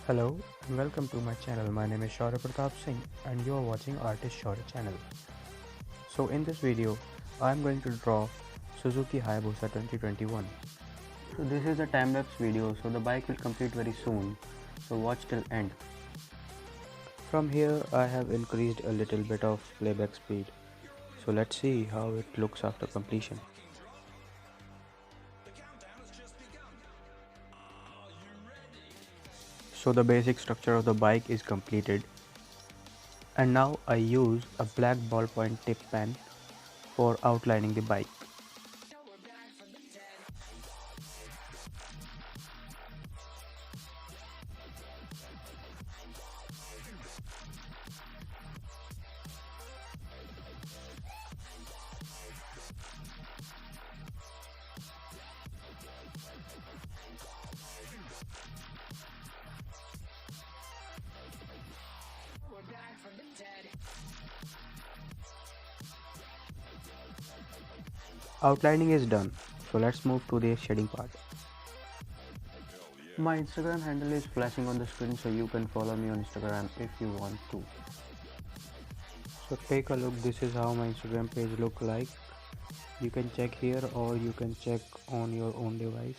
Hello and welcome to my channel. My name is Shaurya and you are watching Artist Shaurya channel. So in this video, I am going to draw Suzuki Hayabusa 2021. So this is a time-lapse video, so the bike will complete very soon. So watch till end. From here, I have increased a little bit of playback speed. So let's see how it looks after completion. So the basic structure of the bike is completed. And now I use a black ballpoint tip pen for outlining the bike. Outlining is done, so let's move to the shading part. My Instagram handle is flashing on the screen, so you can follow me on Instagram if you want to. So take a look, this is how my Instagram page look like. You can check here or you can check on your own device.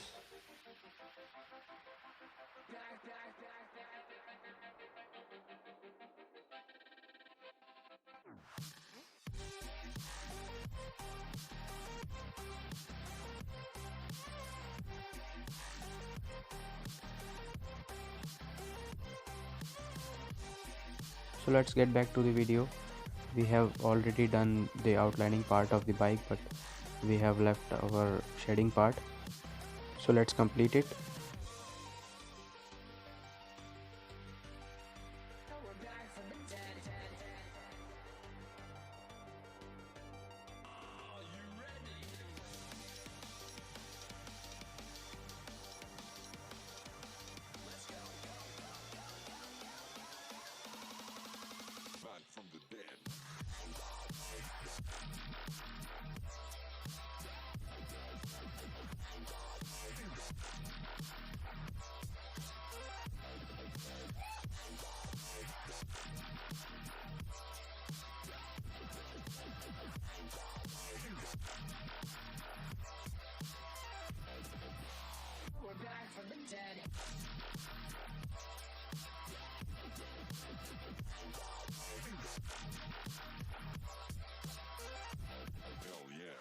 So let's get back to the video. We have already done the outlining part of the bike, but we have left our shading part. So let's complete it. From the dead. We're back from the dead. Hell yeah.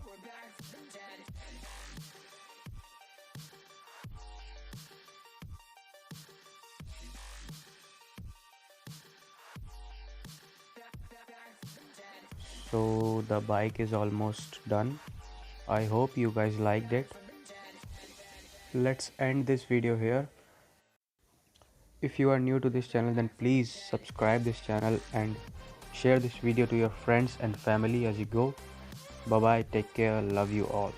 We're back from the dead. So the bike is almost done. I hope you guys liked it. Let's end this video here. If you are new to this channel, then please subscribe this channel and share this video to your friends and family as you go. Bye bye, take care, love you all.